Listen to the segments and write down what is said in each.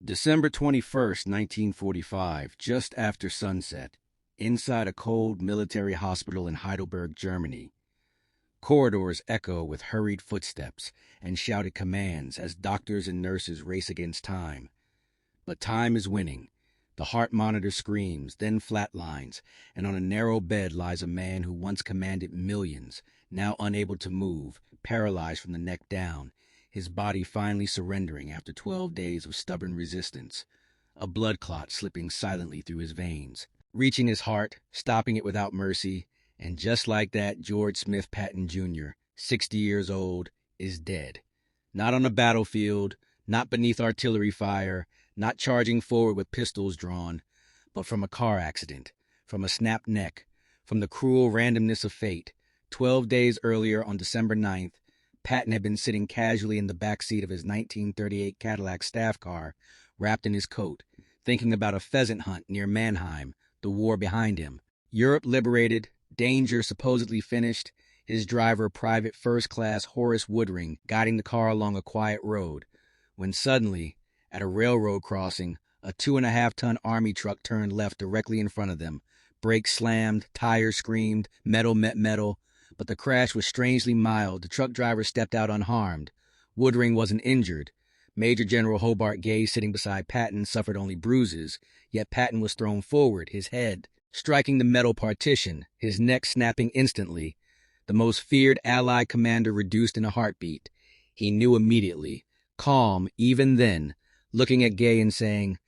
December 21st, 1945, just after sunset, inside a cold military hospital in Heidelberg, Germany. Corridors echo with hurried footsteps and shouted commands as doctors and nurses race against time. But time is winning. The heart monitor screams, then flatlines, and on a narrow bed lies a man who once commanded millions, now unable to move, paralyzed from the neck down, his body finally surrendering after 12 days of stubborn resistance, a blood clot slipping silently through his veins, reaching his heart, stopping it without mercy, and just like that, George Smith Patton Jr., 60 years old, is dead. Not on a battlefield, not beneath artillery fire, not charging forward with pistols drawn, but from a car accident, from a snapped neck, from the cruel randomness of fate. 12 days earlier, on December 9th, Patton had been sitting casually in the back seat of his 1938 Cadillac staff car, wrapped in his coat, thinking about a pheasant hunt near Mannheim, the war behind him. Europe liberated, danger supposedly finished, his driver Private First Class Horace Woodring guiding the car along a quiet road, when suddenly, at a railroad crossing, a 2.5-ton army truck turned left directly in front of them. Brakes slammed, tires screamed, metal met metal, but the crash was strangely mild. The truck driver stepped out unharmed. Woodring wasn't injured. Major General Hobart Gay, sitting beside Patton, suffered only bruises, yet Patton was thrown forward, his head striking the metal partition, his neck snapping instantly. The most feared Allied commander reduced in a heartbeat. He knew immediately, calm even then, looking at Gay and saying,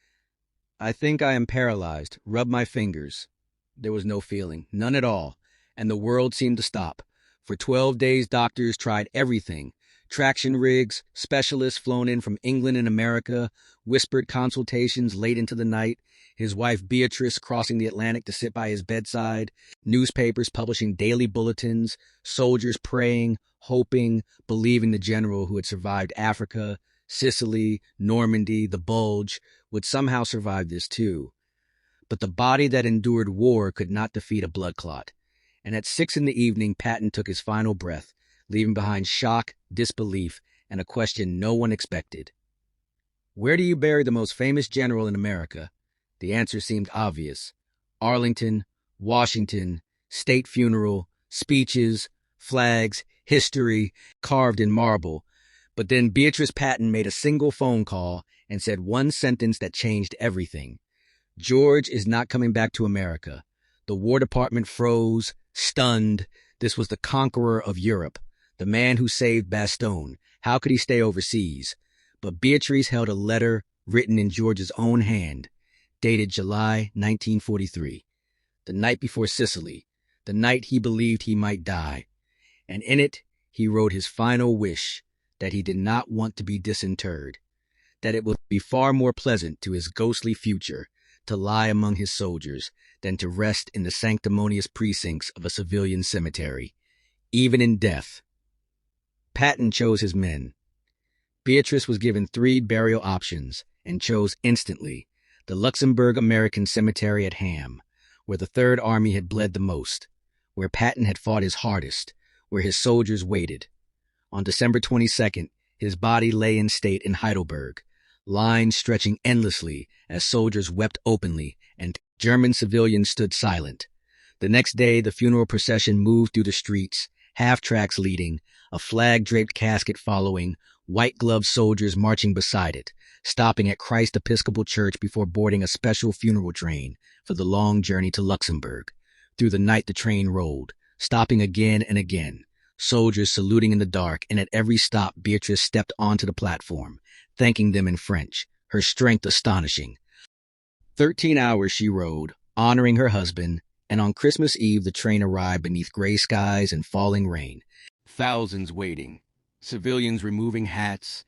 "I think I am paralyzed. Rub my fingers." There was no feeling, none at all, and the world seemed to stop. For 12 days, doctors tried everything. Traction rigs, specialists flown in from England and America, whispered consultations late into the night, his wife Beatrice crossing the Atlantic to sit by his bedside, newspapers publishing daily bulletins, soldiers praying, hoping, believing the general who had survived Africa, Sicily, Normandy, the Bulge, would somehow survive this too. But the body that endured war could not defeat a blood clot. And at 6 p.m, Patton took his final breath, leaving behind shock, disbelief, and a question no one expected. Where do you bury the most famous general in America? The answer seemed obvious. Arlington, Washington, state funeral, speeches, flags, history, carved in marble. But then Beatrice Patton made a single phone call and said one sentence that changed everything. George is not coming back to America. The War Department froze, stunned. This was the conqueror of Europe, the man who saved Bastogne. How could he stay overseas? But Beatrice held a letter written in George's own hand, dated July 1943, the night before Sicily, the night he believed he might die. And in it, he wrote his final wish, that he did not want to be disinterred, that it would be far more pleasant to his ghostly future to lie among his soldiers than to rest in the sanctimonious precincts of a civilian cemetery, even in death. Patton chose his men. Beatrice was given 3 burial options and chose instantly the Luxembourg American Cemetery at Hamm, where the Third Army had bled the most, where Patton had fought his hardest, where his soldiers waited. On December 22nd, his body lay in state in Heidelberg, lines stretching endlessly as soldiers wept openly and German civilians stood silent. The next day, the funeral procession moved through the streets, half-tracks leading, a flag-draped casket following, white-gloved soldiers marching beside it, stopping at Christ Episcopal Church before boarding a special funeral train for the long journey to Luxembourg. Through the night the train rolled, stopping again and again, soldiers saluting in the dark, and at every stop Beatrice stepped onto the platform, thanking them in French, her strength astonishing. 13 hours she rode, honoring her husband, and on Christmas Eve the train arrived beneath gray skies and falling rain. Thousands waiting, civilians removing hats,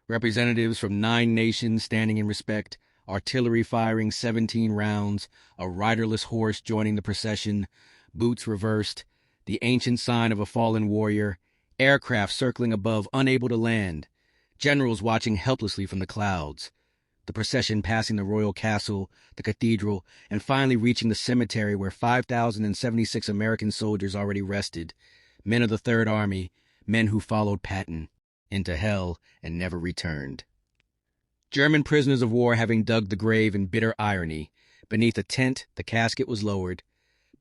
representatives from 9 nations standing in respect, artillery firing 17 rounds, a riderless horse joining the procession, boots reversed, the ancient sign of a fallen warrior, aircraft circling above unable to land, generals watching helplessly from the clouds, the procession passing the royal castle, the cathedral, and finally reaching the cemetery where 5,076 American soldiers already rested, men of the Third Army, men who followed Patton into hell and never returned. German prisoners of war having dug the grave in bitter irony. Beneath a tent, the casket was lowered.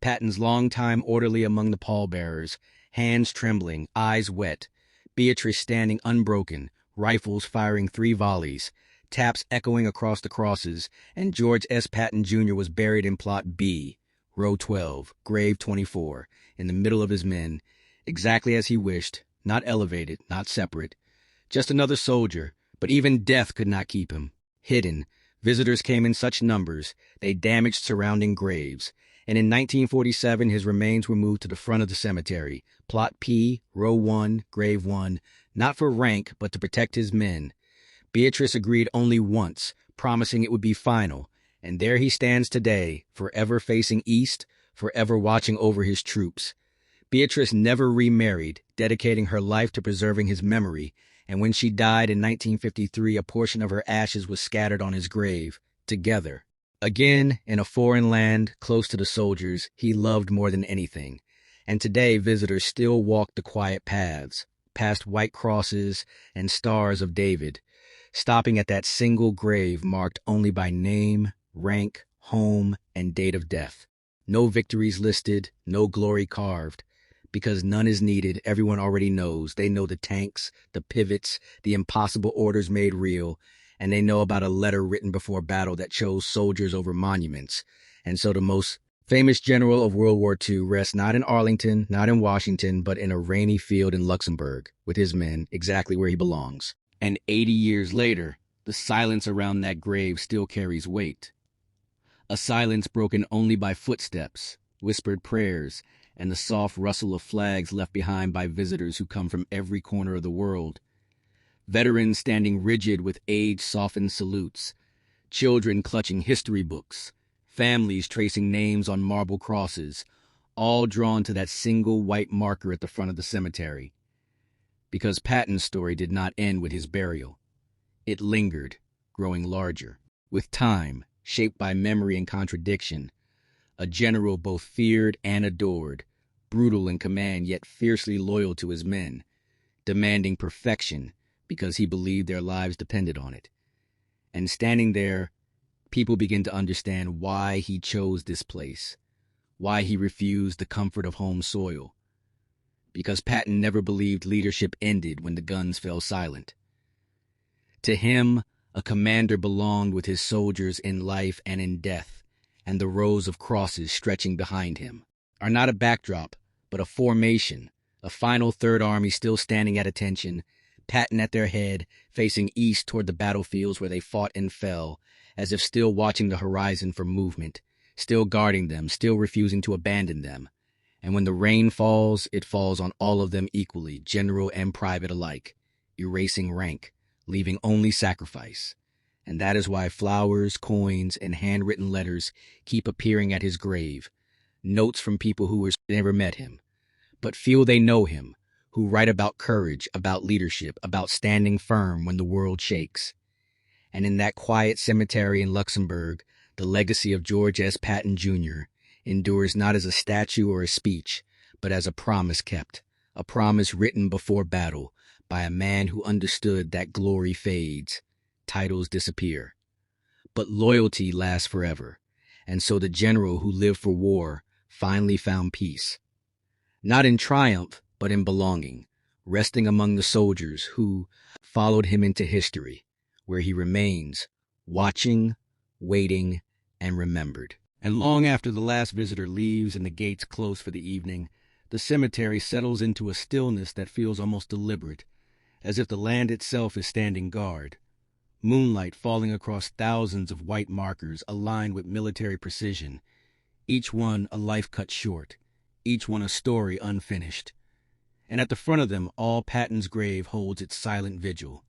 Patton's longtime orderly among the pallbearers, hands trembling, eyes wet. Beatrice standing unbroken, rifles firing 3 volleys, taps echoing across the crosses, and George S. Patton Jr. was buried in plot B, row 12, grave 24, in the middle of his men, exactly as he wished, not elevated, not separate. Just another soldier, but even death could not keep him. Hidden, visitors came in such numbers, they damaged surrounding graves. And in 1947, his remains were moved to the front of the cemetery, plot P, row 1, grave 1, not for rank, but to protect his men. Beatrice agreed only once, promising it would be final, and there he stands today, forever facing east, forever watching over his troops. Beatrice never remarried, dedicating her life to preserving his memory, and when she died in 1953, a portion of her ashes was scattered on his grave, together. Again, in a foreign land, close to the soldiers, he loved more than anything. And today, visitors still walk the quiet paths, past white crosses and stars of David, stopping at that single grave marked only by name, rank, home, and date of death. No victories listed, no glory carved. Because none is needed, everyone already knows. They know the tanks, the pivots, the impossible orders made real, and they know about a letter written before battle that chose soldiers over monuments. And so the most famous general of World War II rests not in Arlington, not in Washington, but in a rainy field in Luxembourg, with his men, exactly where he belongs. And 80 years later, the silence around that grave still carries weight. A silence broken only by footsteps, whispered prayers, and the soft rustle of flags left behind by visitors who come from every corner of the world. Veterans standing rigid with age-softened salutes, children clutching history books, families tracing names on marble crosses, all drawn to that single white marker at the front of the cemetery. Because Patton's story did not end with his burial. It lingered, growing larger, with time, shaped by memory and contradiction. A general both feared and adored, brutal in command yet fiercely loyal to his men, demanding perfection because he believed their lives depended on it. And standing there, people begin to understand why he chose this place, why he refused the comfort of home soil. Because Patton never believed leadership ended when the guns fell silent. To him, a commander belonged with his soldiers in life and in death, and the rows of crosses stretching behind him are not a backdrop, but a formation, a final Third Army still standing at attention, Patton at their head, facing east toward the battlefields where they fought and fell, as if still watching the horizon for movement, still guarding them, still refusing to abandon them. And when the rain falls, it falls on all of them equally, general and private alike, erasing rank, leaving only sacrifice. And that is why flowers, coins, and handwritten letters keep appearing at his grave, notes from people who never met him, but feel they know him, who write about courage, about leadership, about standing firm when the world shakes. And in that quiet cemetery in Luxembourg, the legacy of George S. Patton Jr. endures not as a statue or a speech, but as a promise kept, a promise written before battle by a man who understood that glory fades, titles disappear, but loyalty lasts forever. And so the general who lived for war finally found peace, not in triumph, but in belonging, resting among the soldiers who followed him into history, where he remains, watching, waiting, and remembered. And long after the last visitor leaves and the gates close for the evening, the cemetery settles into a stillness that feels almost deliberate, as if the land itself is standing guard. Moonlight falling across thousands of white markers aligned with military precision, each one a life cut short, each one a story unfinished. And at the front of them, all Patton's grave holds its silent vigil.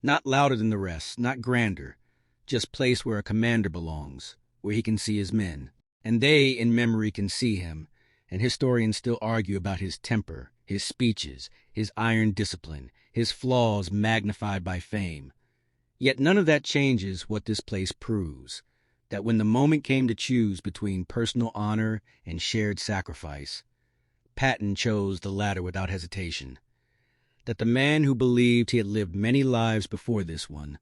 Not louder than the rest, not grander, just place where a commander belongs, where he can see his men. And they, in memory, can see him, and historians still argue about his temper, his speeches, his iron discipline, his flaws magnified by fame. Yet none of that changes what this place proves, that when the moment came to choose between personal honor and shared sacrifice, Patton chose the latter without hesitation. That the man who believed he had lived many lives before this one,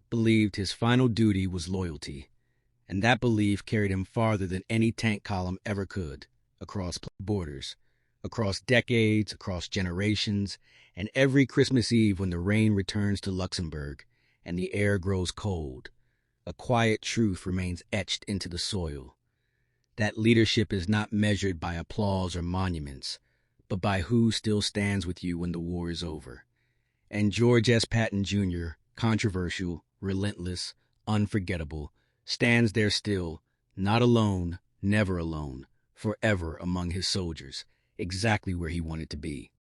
believed his final duty was loyalty, and that belief carried him farther than any tank column ever could, across borders, across decades, across generations, and every Christmas Eve when the rain returns to Luxembourg and the air grows cold, a quiet truth remains etched into the soil. That leadership is not measured by applause or monuments, but by who still stands with you when the war is over. And George S. Patton, Jr., controversial, relentless, unforgettable, stands there still, not alone, never alone, forever among his soldiers, exactly where he wanted to be.